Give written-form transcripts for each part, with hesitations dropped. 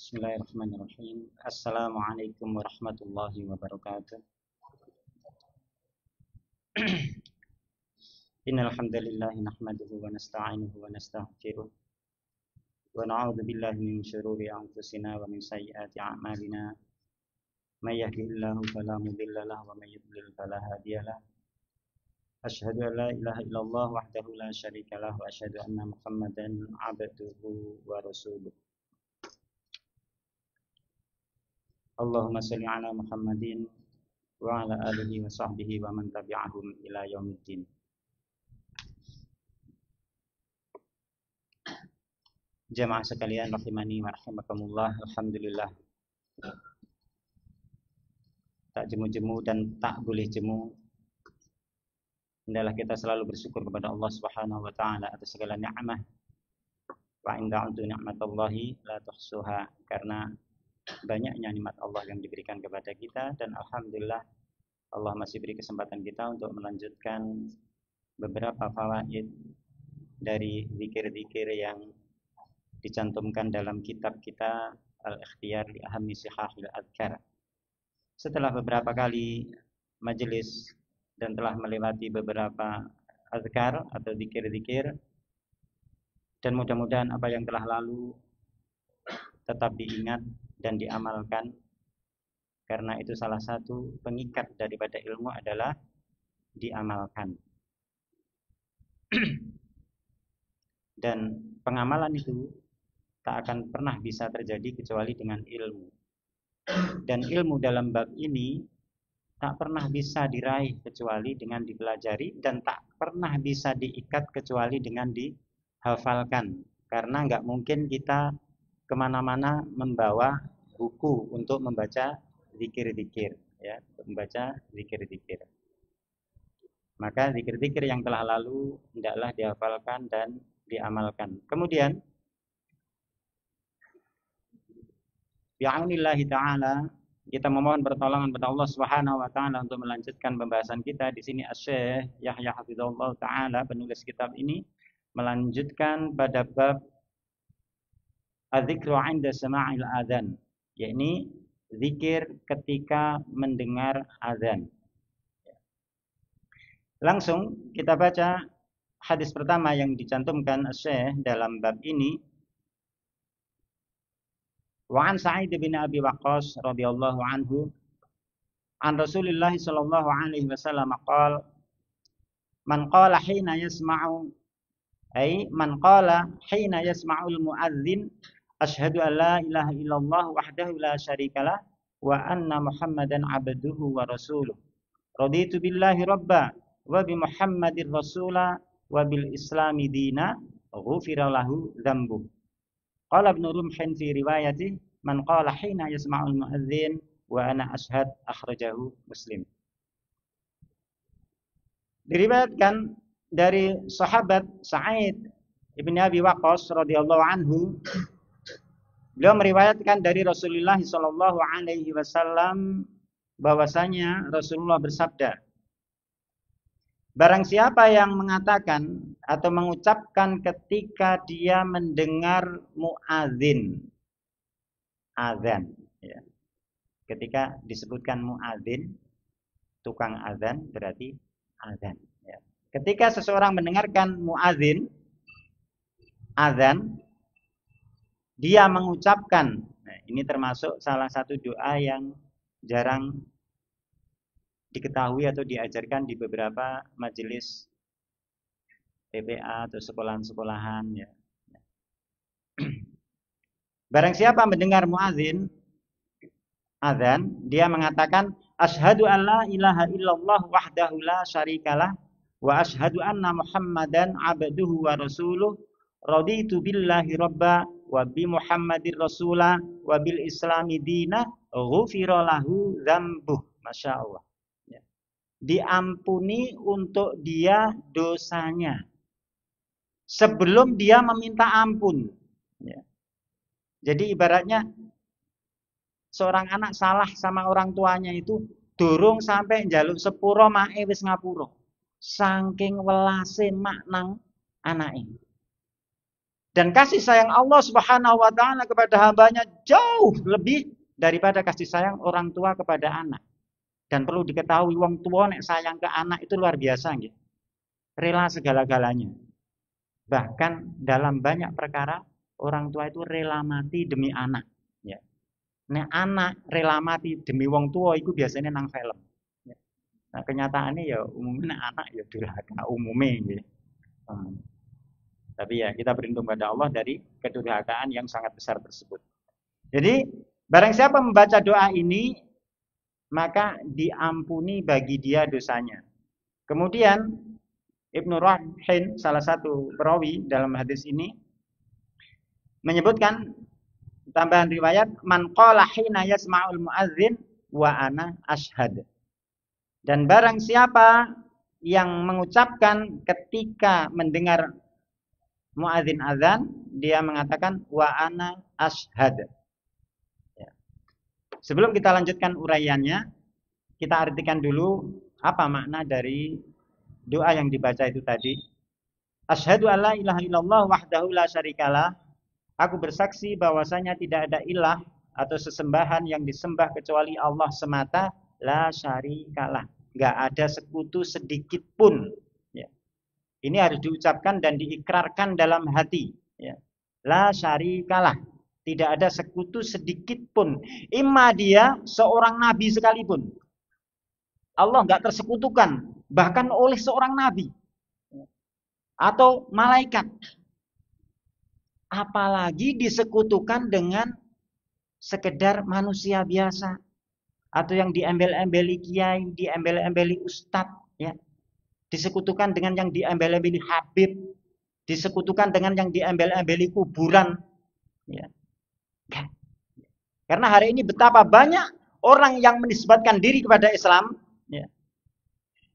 Bismillahirrahmanirrahim. Assalamualaikum warahmatullahi wabarakatuh. Innal hamdalillah nahmaduhu wa nasta'inuhu wa nastaghfiruh wa na'udzu billahi min shururi anfusina wa min sayyiati a'malina. May yahdihillahu fala mudilla lahu wa may yudlil fala hadiya lahu. Asyhadu an la ilaha illallah wahdahu la syarika lahu wa asyhadu anna Muhammadan 'abduhu wa rasuluh. Allahumma salli ala Muhammadin wa ala alihi wa sahbihi wa man tabi'ahum ila yaumiddin. Jamaah sekalian rahimani wa rahimakumullah, alhamdulillah. Tak jemu-jemu dan tak boleh jemu, hendaklah kita selalu bersyukur kepada Allah Subhanahu wa taala atas segala nikmat. Wa in ta'uddu ni'matallahi la tuhsuha, karena banyaknya nikmat Allah yang diberikan kepada kita, dan alhamdulillah Allah masih beri kesempatan kita untuk melanjutkan beberapa fawaid dari zikir-zikir yang dicantumkan dalam kitab kita Al-Ikhtiyar li Ahammi Sihahil Adhkar. Setelah beberapa kali majelis dan telah melewati beberapa azkar atau zikir-zikir, dan mudah-mudahan apa yang telah lalu tetap diingat dan diamalkan, karena itu salah satu pengikat daripada ilmu adalah diamalkan. Dan pengamalan itu tak akan pernah bisa terjadi kecuali dengan ilmu. Dan ilmu dalam bab ini tak pernah bisa diraih kecuali dengan dipelajari, dan tak pernah bisa diikat kecuali dengan dihafalkan. Karena nggak mungkin kita kemana-mana membawa buku untuk membaca zikir-zikir, ya, membaca zikir-zikir. Maka zikir-zikir yang telah lalu hendaklah dihafalkan dan diamalkan. Kemudian, bi'aunillahi ta'ala, kita memohon pertolongan kepada Allah Subhanahu wa taala untuk melanjutkan pembahasan kita. Di sini Asy-Syaikh Yahya Hafizahullah taala, penulis kitab ini, melanjutkan pada bab adzikru 'inda sama'il adzan, yakni zikir ketika mendengar azan. Langsung kita baca hadis pertama yang dicantumkan Syekh dalam bab ini. Wa an Sa'id bin Abi Waqqas radhiyallahu anhu an Rasulillah sallallahu alaihi wasallam qala man qala hina yasma'u man qala hina yasma'ul muadzin asyhadu an la ilaha illallah wahdahu la syarikalah wa anna Muhammadan 'abduhu wa rasuluh. Raditu billahi rabba wa bi Muhammadir rasula wa bil islami dina ghufira lahu dzambuh. Qala Ibnu Rumhin fi riwayatih man qala hina yasma'ul muadzin wa ana ashhad, akhrajahu Muslim. Diriwayatkan dari sahabat Sa'id bin Abi Waqqas radhiyallahu anhu, beliau meriwayatkan dari Rasulullah sallallahu alaihi wasallam bahwasanya Rasulullah bersabda, barang siapa yang mengatakan atau mengucapkan ketika dia mendengar muadzin, azan, ya. Ketika disebutkan muadzin, tukang azan, berarti azan, ya. Ketika seseorang mendengarkan muadzin, azan, dia mengucapkan, nah, ini termasuk salah satu doa yang jarang diketahui atau diajarkan di beberapa majelis PPA atau sekolahan-sekolahan, ya. Barang siapa mendengar muadzin azan, dia mengatakan asyhadu an la ilaha illallah wahdahu la syarikalah wa asyhadu anna Muhammadan 'abduhu wa rasuluh. Raditu billahi rabba wa bi Muhammadir rasula wa bil islami dina ghufira lahu dzambuh. Masya Allah, ya. Diampuni untuk dia dosanya sebelum dia meminta ampun, ya. Jadi ibaratnya seorang anak salah sama orang tuanya itu durung sampai njaluk sepuro mae wis ngapura, saking welase mak nang anake. Dan kasih sayang Allah Subhanahu wa taala kepada hambanya jauh lebih daripada kasih sayang orang tua kepada anak. Dan perlu diketahui wong tua nek sayang ke anak itu luar biasa nggih. Rela segala-galanya. Bahkan dalam banyak perkara orang tua itu rela mati demi anak, ya. Nek anak rela mati demi wong tua itu biasanya nang film. Ya. Nah, kenyataannya ya umumnya anak ya durhaka umumnya gitu. Tapi ya kita berlindung pada Allah dari kedurhakaan yang sangat besar tersebut. Jadi barang siapa membaca doa ini maka diampuni bagi dia dosanya. Kemudian Ibnu Rahhin salah satu perawi dalam hadis ini menyebutkan tambahan riwayat man qala hina yasma'ul muadzin wa ana ashhad. Dan barang siapa yang mengucapkan ketika mendengar muadzin azan, dia mengatakan wa ana ashhad. Ya. Sebelum kita lanjutkan uraiannya, kita artikan dulu apa makna dari doa yang dibaca itu tadi. Asyhadu alla ilaha illallah wahdahu la syarikalah. Aku bersaksi bahwasanya tidak ada ilah atau sesembahan yang disembah kecuali Allah semata, la syarikalah. Enggak ada sekutu sedikit pun. Ya. Ini harus diucapkan dan diikrarkan dalam hati. Ya. La syarikalah. Tidak ada sekutu sedikit pun. Imma dia seorang nabi sekalipun. Allah enggak tersekutukan. Bahkan oleh seorang nabi. Atau malaikat. Apalagi disekutukan dengan sekedar manusia biasa. Atau yang diembel-embeli kiai, diembel-embeli ustadz. Ya. Disekutukan dengan yang diembel-embeli habib, disekutukan dengan yang diembel-embeli kuburan. Ya. Karena hari ini betapa banyak orang yang menisbatkan diri kepada Islam. Ya.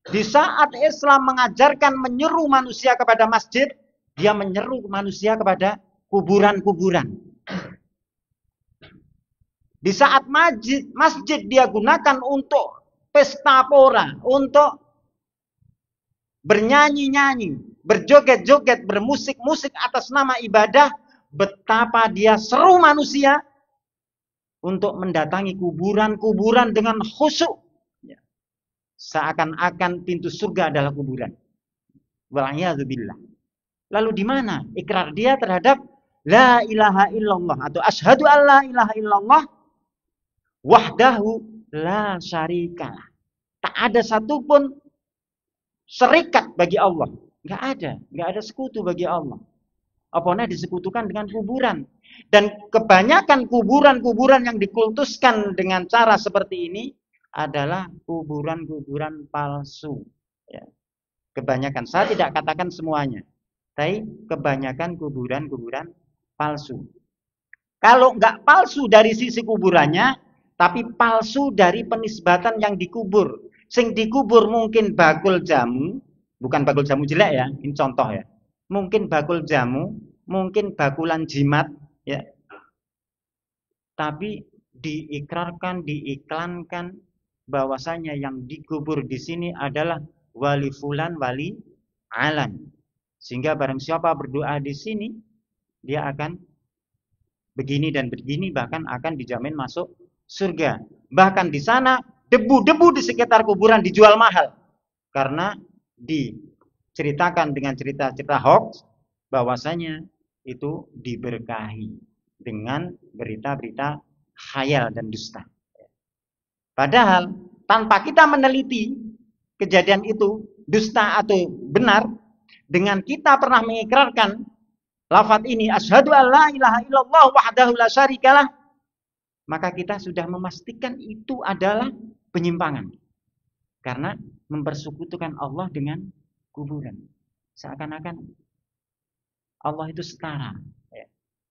Di saat Islam mengajarkan menyeru manusia kepada masjid, dia menyeru manusia kepada kuburan-kuburan. Di saat masjid dia gunakan untuk pesta pora, untuk bernyanyi-nyanyi, berjoget-joget, bermusik-musik atas nama ibadah, betapa dia seru manusia untuk mendatangi kuburan-kuburan dengan khusyuk. Seakan-akan pintu surga adalah kuburan. Wal'iyadzubillah. Lalu di mana ikrar dia terhadap la ilaha illallah atau asyhadu alla ilaha illallah wahdahu la syarikalah. Tak ada satupun serikat bagi Allah. Enggak ada sekutu bagi Allah. Apalagi disekutukan dengan kuburan. Dan kebanyakan kuburan-kuburan yang dikultuskan dengan cara seperti ini adalah kuburan-kuburan palsu. Ya. Kebanyakan, saya tidak katakan semuanya. Tapi kebanyakan kuburan-kuburan palsu. Kalau enggak palsu dari sisi kuburannya, tapi palsu dari penisbatan yang dikubur. Sing dikubur mungkin bakul jamu, bukan bakul jamu jelek ya, ini contoh ya. Mungkin bakul jamu, mungkin bakulan jimat ya. Tapi diikrarkan, diiklankan bahwasanya yang dikubur di sini adalah wali fulan, wali alan. Sehingga barang siapa berdoa di sini, dia akan begini dan begini, bahkan akan dijamin masuk surga. Bahkan di sana debu-debu di sekitar kuburan dijual mahal. Karena diceritakan dengan cerita-cerita hoax bahwasanya itu diberkahi dengan berita-berita khayal dan dusta. Padahal tanpa kita meneliti kejadian itu dusta atau benar, dengan kita pernah mengikrarkan lafaz ini asyhadu alla ilaha illallah wahdahu la syarikalah, maka kita sudah memastikan itu adalah penyimpangan. Karena mempersekutukan Allah dengan kuburan. Seakan-akan Allah itu setara.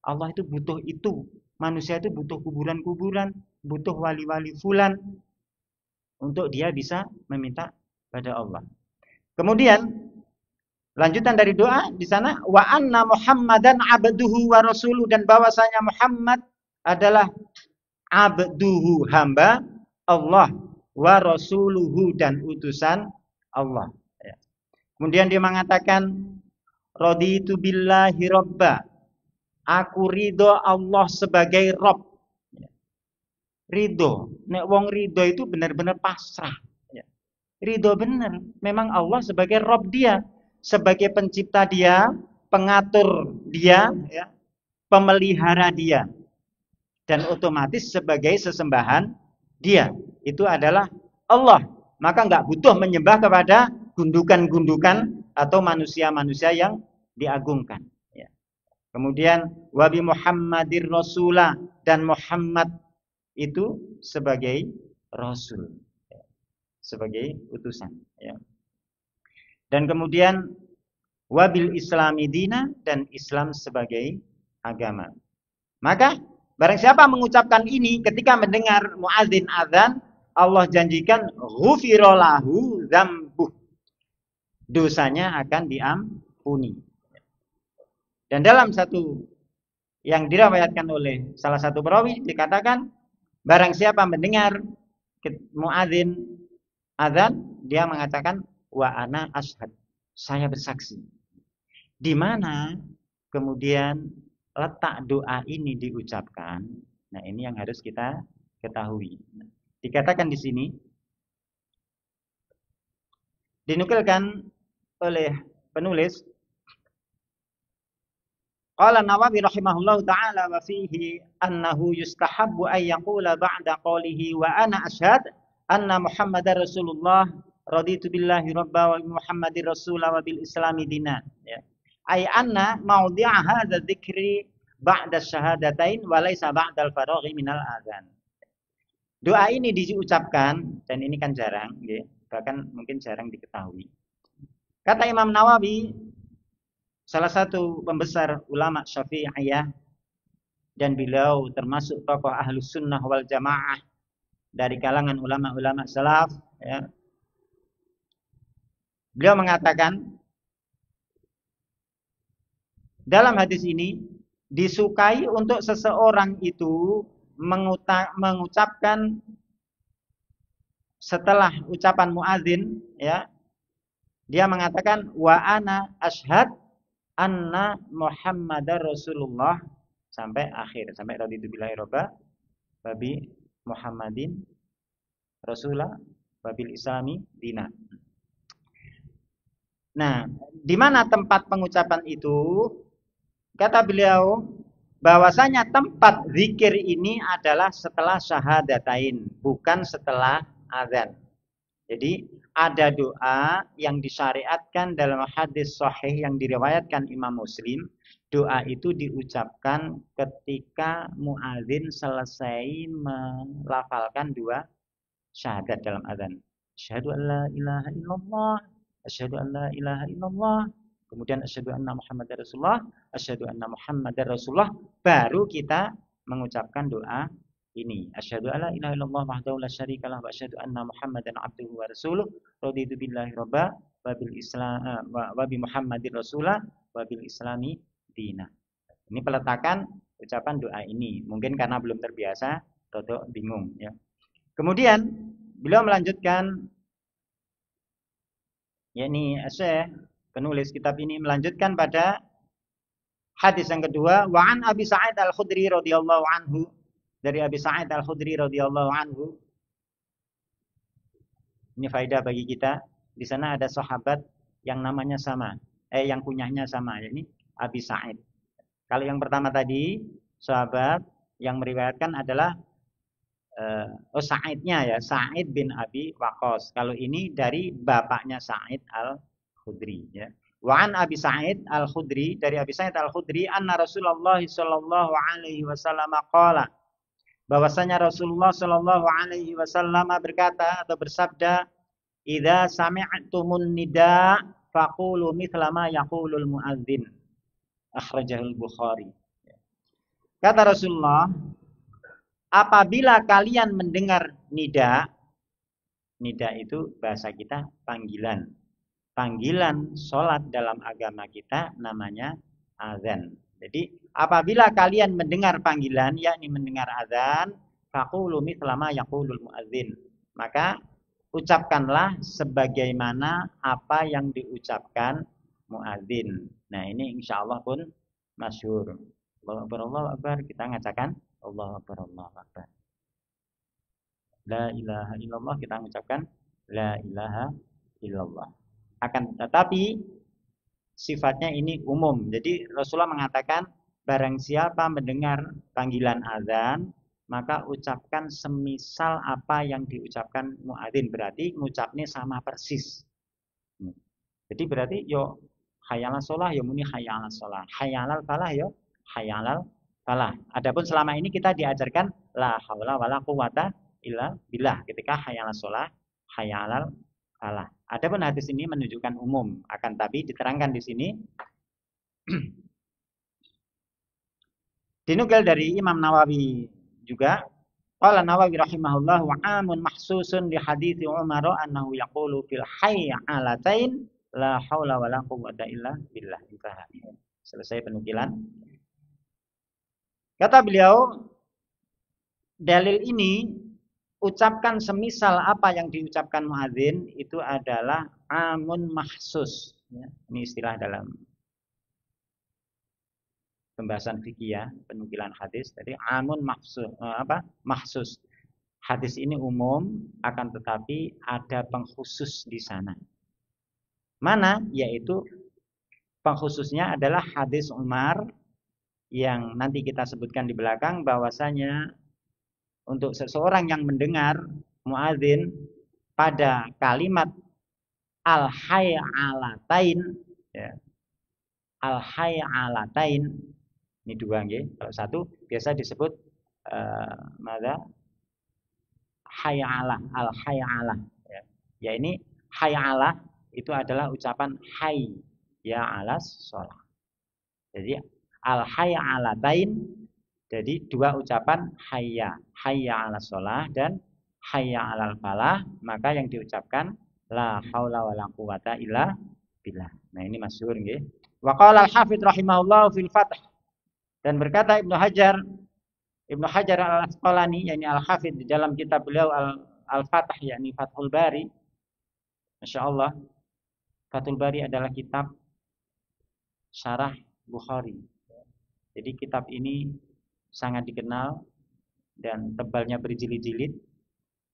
Allah itu butuh itu. Manusia itu butuh kuburan-kuburan, butuh wali-wali fulan untuk dia bisa meminta pada Allah. Kemudian lanjutan dari doa di sana wa anna Muhammadan abduhu wa rasuluhu, dan bahwasanya Muhammad adalah abduhu hamba Allah wa rasuluhu dan utusan Allah. Kemudian dia mengatakan raditu billahi robba Aku ridho Allah sebagai Rob. Ridho. Nek wong ridho itu benar-benar pasrah. Ridho benar. Memang Allah sebagai Rob dia. Sebagai pencipta dia. Pengatur dia. Ya, pemelihara dia. Dan otomatis sebagai sesembahan dia. Itu adalah Allah. Maka nggak butuh menyembah kepada gundukan-gundukan atau manusia-manusia yang diagungkan. Kemudian wabi Muhammadir Rasulah, dan Muhammad itu sebagai Rasul, sebagai utusan. Dan kemudian wabil Islami dina, dan Islam sebagai agama. Maka barang siapa mengucapkan ini ketika mendengar muadzin azan, Allah janjikan ghufira lahu dzambuh. Dosanya akan diampuni. Dan dalam satu yang diriwayatkan oleh salah satu perawi dikatakan, barang siapa mendengar muadzin azan, dia mengatakan wa ana ashhad, saya bersaksi. Di mana kemudian letak doa ini diucapkan? Nah, ini yang harus kita ketahui. Dikatakan di sini, dinukilkan oleh penulis, qala Nawawi rahimahullahu taala wa fihi annahu yustahabbu ay yaqula ba'da qawlihi wa ana ashhad anna Muhammadar Rasulullah raditu billahi rabba wa Muhammadir Rasulah wa bil Islami dina. Ay anna mawdi'a hadza dzikri ba'da syahadatain wa laysa ba'dal faraghi minal adzan. Doa ini diucapkan, dan ini kan jarang, bahkan mungkin jarang diketahui. Kata Imam Nawawi, salah satu pembesar ulama Syafi'iyah, dan beliau termasuk tokoh Ahlus Sunnah wal Jamaah dari kalangan ulama-ulama salaf, ya. Beliau mengatakan dalam hadis ini disukai untuk seseorang itu mengucapkan setelah ucapan muadzin, ya, dia mengatakan wa ana ashhad anna Muhammadar Rasulullah sampai akhir, sampai raditu billahi robba babi Muhammadin Rasulah babil Islami dina. Nah, di mana tempat pengucapan itu? Kata beliau, bahwasanya tempat zikir ini adalah setelah syahadatain, bukan setelah azan. Jadi ada doa yang disyariatkan dalam hadis sahih yang diriwayatkan Imam Muslim. Doa itu diucapkan ketika muadzin selesai melafalkan dua syahadat dalam azan. Asyhadu an la ilaha illallah, asyhadu an la ilaha illallah, kemudian asyhadu anna Muhammadar Rasulullah, asyhadu anna Muhammadar Rasulullah, baru kita mengucapkan doa ini. Asyhadu an la ilaha illallah wahdahu la syarikalah wa asyhadu anna Muhammadan abduhu wa rasuluh, raditu billahi robba wa bil Islam wa bi Muhammadir Rasulah wa bil Islami dina. Ini peletakan ucapan doa ini. Mungkin karena belum terbiasa, rodok bingung, ya. Kemudian beliau melanjutkan, yakni Syekh penulis kitab ini melanjutkan pada hadis yang kedua, wa an Abi Sa'id Al-Khudri radhiyallahu anhu, dari Abi Sa'id Al-Khudri radhiyallahu anhu. Ini faedah bagi kita. Di sana ada sahabat yang namanya sama, yang kunyahnya sama, yakni Abi Sa'id. Kalau yang pertama tadi sahabat yang meriwayatkan adalah Sa'idnya, ya, Sa'id bin Abi Waqqas. Kalau ini dari bapaknya Sa'id Al-Khudri, ya. Wa an Abi Sa'id Al-Khudri, dari Abi Sa'id Al-Khudri, anna Rasulullah sallallahu alaihi wasallam qala, bahwasanya Rasulullah sallallahu alaihi wasallam berkata atau bersabda, idza sami'tumun nida faqulu mithla ma yaqulul muadzin. Akhrajahul Bukhari. Kata Rasulullah, apabila kalian mendengar nida, nida itu bahasa kita panggilan. Panggilan sholat dalam agama kita namanya azan. Jadi apabila kalian mendengar panggilan, yakni mendengar azan, faqulu mithla ma yaqulul muadzin, maka ucapkanlah sebagaimana apa yang diucapkan muadzin. Nah, ini insyaallah pun masyhur. Allahu Akbar, kita mengucapkan Allahu Akbar. La ilaha illallah, kita mengucapkan la ilaha illallah. Akan tetapi sifatnya ini umum. Jadi Rasulullah mengatakan barang siapa mendengar panggilan azan, maka ucapkan semisal apa yang diucapkan muadzin, berarti ngucapnya sama persis. Jadi berarti yo hayyalal shalah yo muni hayyalal shalah, hayyalal falah yo hayyalal falah. Adapun selama ini kita diajarkan la haula wala quwata illa billah ketika hayyalal shalah, hayyalal falah. Adapun hadis ini menunjukkan umum, akan tapi diterangkan di sini dinukil dari Imam Nawawi juga. Qala Nawawi rahimahullah wa amun mahsusun li hadits Umar annahu yaqulu fil hayyalatain la haula wala quwwata illa billah. Selesai penukilan. Kata beliau, dalil ini ucapkan semisal apa yang diucapkan muadzin itu adalah amun mahsus. Ini istilah dalam pembahasan fikih ya, penukilan hadis. Jadi amun mahsus. Hadis ini umum, akan tetapi ada pengkhusus di sana. Mana? Yaitu pengkhususnya adalah hadis Umar yang nanti kita sebutkan di belakang, bahwasanya untuk seseorang yang mendengar muadzin pada kalimat al-hayyalatain ya. Al-hayyalatain ini dua nggih. Kalau satu biasa disebut hayyalah, al-hayyalah ya. Ya ini hayyalah itu adalah ucapan hayya 'alas shalah. Jadi al-hayyalatain jadi dua ucapan hayya 'alas shalah dan hayya 'alal falah, maka yang diucapkan la haula wala quwata illa billah. Nah, ini masyhur nggih. Wa qala al-Hafidz rahimahullah fil Fath, dan berkata Ibnu Hajar Al-Asqalani, yakni Al-Hafidz di dalam kitab beliau Al-Fath, yakni Fathul Bari. Masyaallah, Fathul Bari adalah kitab syarah Bukhari. Jadi kitab ini sangat dikenal dan tebalnya berjilid-jilid,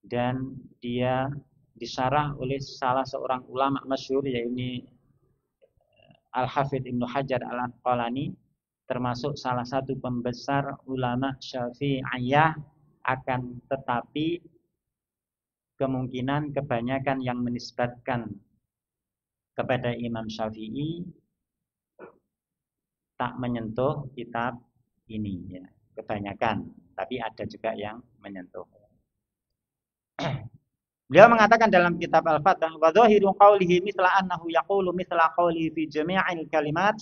dan dia disyarah oleh salah seorang ulama masyhur, yaitu Al-Hafidz Ibnu Hajar Al-Asqalani, termasuk salah satu pembesar ulama Syafi'iyah, akan tetapi kemungkinan kebanyakan yang menisbatkan kepada Imam Syafi'i tak menyentuh kitab ini ya, kebanyakan, tapi ada juga yang menyentuh. Beliau mengatakan dalam kitab Al-Fath, wa dhahiru qawlihi mithla annahu yaqulu mithla qawlihi fi jami'il kalimat,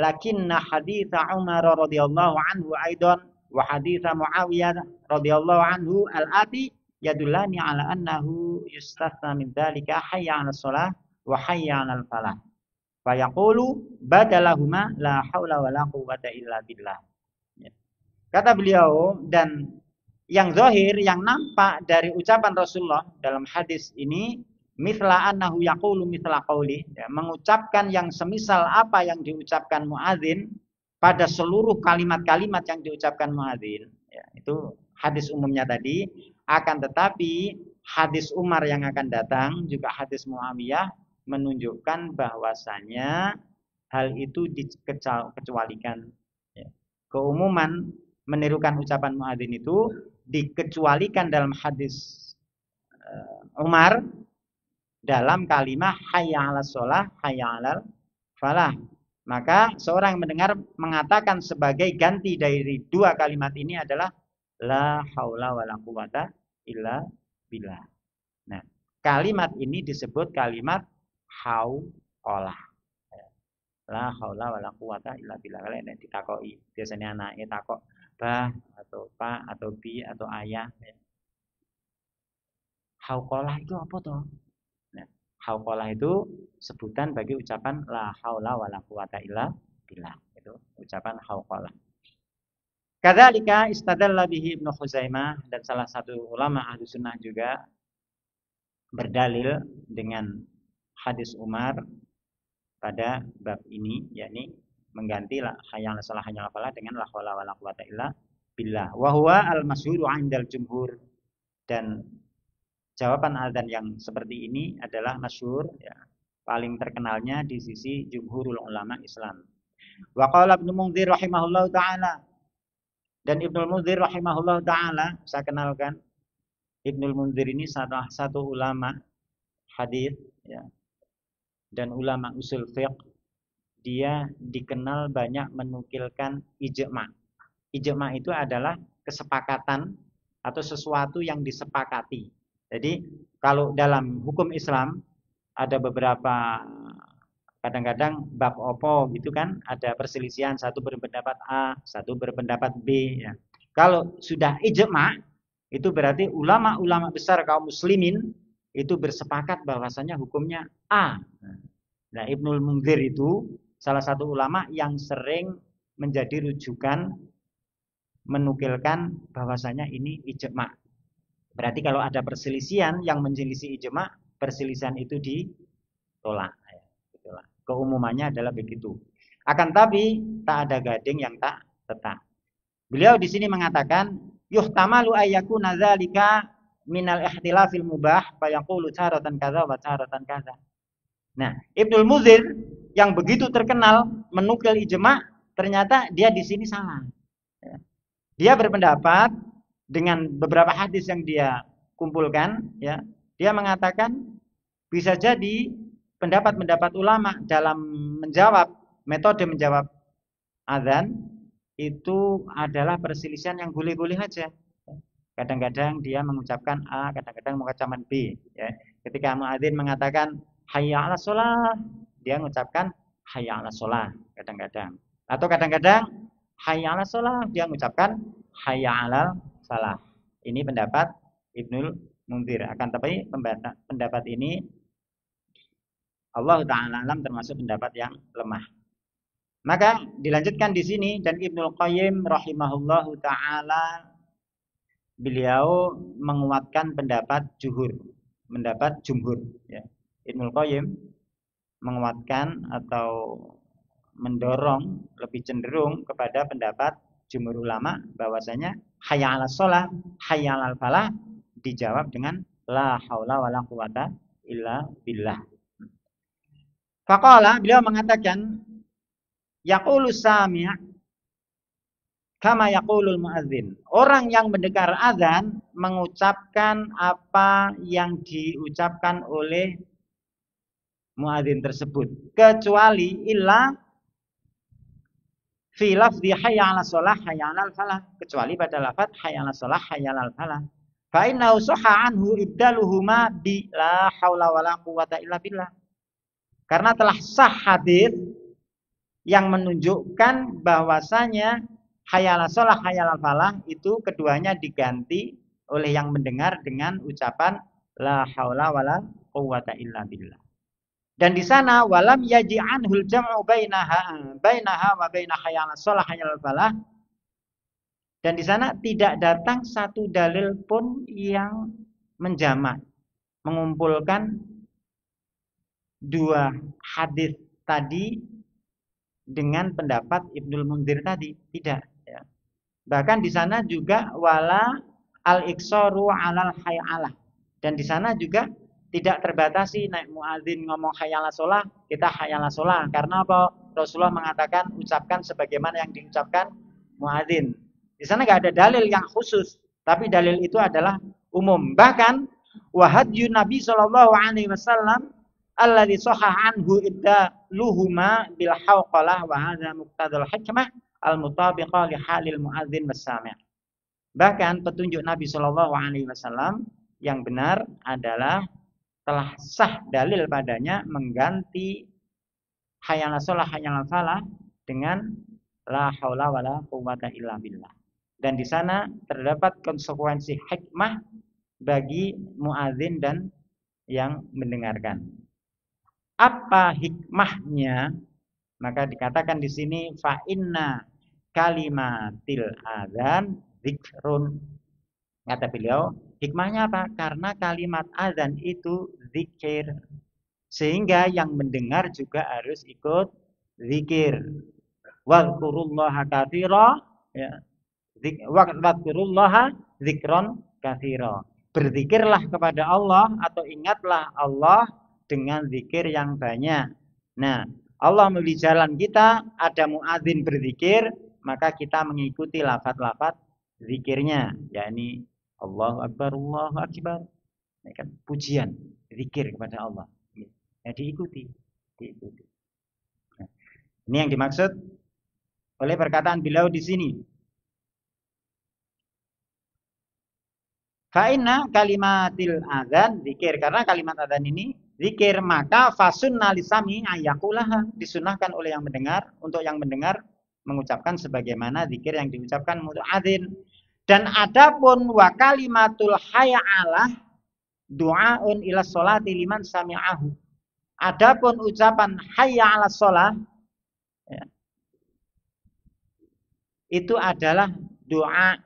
lakinna hadits Umar radhiyallahu anhu aidan wa hadits Muawiyah radhiyallahu anhu al-ati yadullani ala annahu yustathna min dzalika hayya 'alas shalah wa hayya 'alal falah. Fa yaqulu badalahuma la haula wala quwwata illa billah. Kata beliau, dan yang zahir, yang nampak dari ucapan Rasulullah dalam hadis ini, mithla annahu yaqulu mithla qauli, ya, mengucapkan yang semisal apa yang diucapkan muadzin pada seluruh kalimat-kalimat yang diucapkan muadzin. Ya, itu hadis umumnya tadi. Akan tetapi hadis Umar yang akan datang, juga hadis Muawiyah, menunjukkan bahwasanya hal itu dikecualikan. Ya. Keumuman menirukan ucapan muadzin itu dikecualikan dalam hadis Umar dalam kalimat hayya 'alas shalah, hayya 'alal falah. Maka seorang yang mendengar mengatakan sebagai ganti dari dua kalimat ini adalah la haula wala quwata illa billah. Nah, kalimat ini disebut kalimat hauqalah. La haula wala quwata illa billah. Kalau nek ditakoki, biasanya anake takok bah atau pak atau bi atau ayah. Hauqalah itu apa toh? Nah, hauqalah itu sebutan bagi ucapan la haula wala quwata illa billah. Itu ucapan hauqalah. Kadzalika istadalla bihi Ibnu Khuzaimah, dan salah satu ulama ahli sunnah juga berdalil dengan hadis Umar pada bab ini, yakni mengganti hayya 'alas shalah hayya 'alal falah dengan la haula wala quwata illa billah. Wa huwa al-masyhuru 'indal jumhur. Dan jawaban azan yang seperti ini adalah masyhur, ya, paling terkenalnya di sisi jumhurul ulama Islam. Wa qala Ibnu Mundzir rahimahullahu taala, dan Ibnu Mundzir rahimahullahu taala, saya kenalkan Ibnu Mundzir ini salah satu ulama hadis, ya, dan ulama usul fiqh. Dia dikenal banyak menukilkan ijma'. Ijma' itu adalah kesepakatan atau sesuatu yang disepakati. Jadi kalau dalam hukum Islam ada beberapa, kadang-kadang bab opo gitu kan, ada perselisihan, satu berpendapat A, satu berpendapat B, ya. Kalau sudah ijma', itu berarti ulama-ulama besar kaum muslimin itu bersepakat bahwasanya hukumnya A. Nah, Ibnul Mundzir itu salah satu ulama yang sering menjadi rujukan menukilkan bahwasanya ini ijma'. Berarti kalau ada perselisihan yang menyelisih ijma', perselisihan itu ditolak. Keumumannya adalah begitu. Akan tapi tak ada gading yang tak tetap. Beliau di sini mengatakan yuhtamalu ayyakuna dzalika minal ikhtilafil mubah fa yaqulu taratan kadza wa taratan kadza. Nah, Ibnul Mundzir yang begitu terkenal menukil ijma', ternyata dia di sini salah. Dia berpendapat dengan beberapa hadis yang dia kumpulkan, ya. Dia mengatakan bisa jadi pendapat-pendapat ulama dalam menjawab, metode menjawab azan itu adalah perselisihan yang boleh-boleh aja. Kadang-kadang dia mengucapkan A, kadang-kadang mengucapkan B, ya. Ketika muadzin mengatakan hayya 'alas shalah, dia mengucapkan hayya 'alas shalah kadang-kadang. Atau kadang-kadang hayya 'alas shalah, dia mengucapkan hayya 'alal falah. Ini pendapat Ibnul Mundzir. Akan tapi pendapat ini Allah Ta'ala alam termasuk pendapat yang lemah. Maka dilanjutkan di sini, dan Ibnul Qayyim rahimahullahu ta'ala beliau menguatkan pendapat jumhur, ya. Ibnul Qayyim menguatkan atau mendorong lebih cenderung kepada pendapat jumhur ulama bahwasanya hayya 'alas shalah, hayya 'alal falah dijawab dengan la haula wala quwata illa billah. Faqala, beliau mengatakan yaqulu sami' kama yaqulul muadzin. Orang yang mendengar azan mengucapkan apa yang diucapkan oleh muadzin tersebut, kecuali illa fi lafzi hayya 'alas shalah hayya 'alal falah, kecuali pada lafaz hayya 'alas shalah hayya 'alal falah. Fa innahu sahha anhu ibdaluhuma bi la haula wala quwata illa billah. Karena telah sah hadis yang menunjukkan bahwasanya hayya 'alas shalah hayya 'alal falah itu keduanya diganti oleh yang mendengar dengan ucapan la haula wala quwata illa billah. Dan di sana walam yaji'anhul jam'u bainaha wa baina hayya 'alas shalah hayya 'alal falah. Dan di sana tidak datang satu dalil pun yang menjamak, mengumpulkan dua hadis tadi dengan pendapat Ibnul Mundzir tadi, tidak, ya. Bahkan di sana juga wala al-iqsaru 'alal hay'alah. Dan di sana juga tidak terbatasi naik muadzin ngomong hayya 'alas shalah, kita hayya 'alas shalah. Karena apa? Rasulullah mengatakan ucapkan sebagaimana yang diucapkan muadzin. Di sana enggak ada dalil yang khusus, tapi dalil itu adalah umum. Bahkan wa hadyu Nabi sallallahu alaihi wasallam alladzi shahha anhu iddaluhuma bil hauqalah wa hadza muqtadal hikmah al mutabiqah li halil muadzin was-sami'. Bahkan petunjuk Nabi sallallahu alaihi wasallam yang benar adalah telah sah dalil padanya mengganti hayya 'alas shalah hayya 'alal falah dengan la haula wala quwata illa billah. Dan di sana terdapat konsekuensi hikmah bagi muadzin dan yang mendengarkan. Apa hikmahnya? Maka dikatakan di sini fa inna kalimatil adzan dzikrun. Kata beliau, hikmahnya apa? Karena kalimat azan itu zikir. Sehingga yang mendengar juga harus ikut zikir. Wadhkurullaha katsira, ya. Wadhkurullaha dzikron katsira. Berzikirlah kepada Allah atau ingatlah Allah dengan zikir yang banyak. Nah, Allah memberi jalan kita, ada muadzin berzikir, maka kita mengikuti lafaz-lafaz zikirnya, yakni Allahu Akbar, Allahu Akbar. Ini kan pujian, zikir kepada Allah. Ya, diikuti. Nah, ini yang dimaksud oleh perkataan beliau di sini. Fa'inna kalimatil adzan zikir, karena kalimat adzan ini zikir, maka fasunna lisami ayakulaha, disunahkan oleh yang mendengar, untuk yang mendengar mengucapkan sebagaimana zikir yang diucapkan untuk adzan. Dan adapun wa kalimatul haya'alah du'aun ila sholati liman sami'ahu. Adapun ucapan hayya 'alas shalah, ya, itu adalah doa.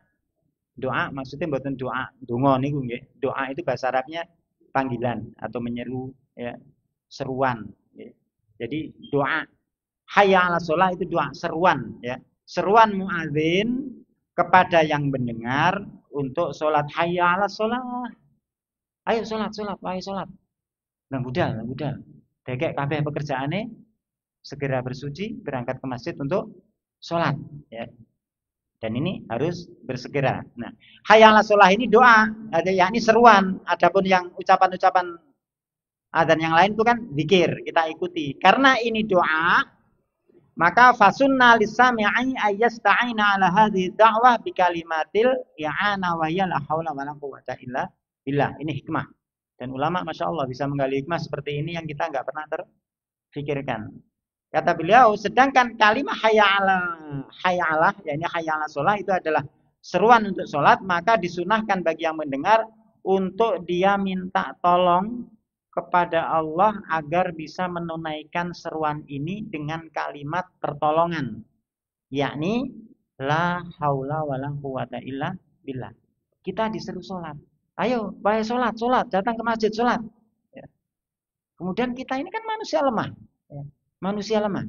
Doa maksudnya bukan doa donga niku nggih. Doa itu bahasa Arabnya panggilan atau menyeru, ya, seruan, ya. Jadi doa hayya 'alas shalah itu doa, seruan, ya. Seruan muadzin kepada yang mendengar untuk salat hayya 'alas shalah. Ayo salat, ayo salat. Nang budal. Dekek kabeh pekerjaane segera bersuci, berangkat ke masjid untuk salat, ya. Dan ini harus bersegera. Nah, hayya 'alas shalah ini doa, yakni seruan. Adapun yang ucapan-ucapan adzan yang lain itu kan zikir, kita ikuti. Karena ini doa, maka fasunna lisami'i ayyasta'ina 'ala hadhihi da'wah bi kalimatil i'ana wa ya la haula wa la quwwata illa billah. Ini hikmah. Dan ulama Masya Allah bisa menggali hikmah seperti ini yang kita nggak pernah terfikirkan. Kata beliau, sedangkan kalimat hayya 'alah, yakni hayya 'alas shalah itu adalah seruan untuk sholat, maka disunahkan bagi yang mendengar untuk dia minta tolong kepada Allah agar bisa menunaikan seruan ini dengan kalimat pertolongan, yakni la haula wala quwata illa billah. Kita disuruh sholat, ayo baik sholat, datang ke masjid sholat, ya. Kemudian kita ini kan manusia lemah, ya. Manusia lemah.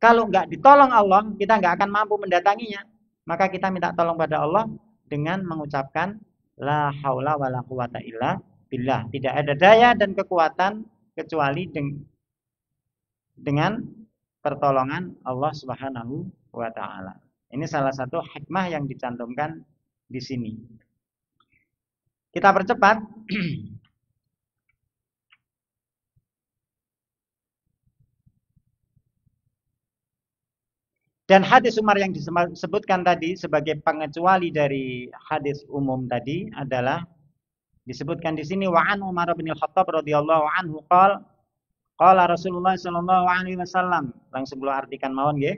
Kalau nggak ditolong Allah, kita nggak akan mampu mendatanginya. Maka kita minta tolong pada Allah dengan mengucapkan la haula wala quwata illa billah. Tidak ada daya dan kekuatan kecuali dengan pertolongan Allah Subhanahu wa taala. Ini salah satu hikmah yang dicantumkan di sini. Kita percepat. Dan hadis Umar yang disebutkan tadi sebagai pengecuali dari hadis umum tadi adalah disebutkan di sini wa an Umar bin Al-Khattab radhiyallahu anhu qala Rasulullah sallallahu alaihi wasallam. Langsung kula artikan mawon nggih.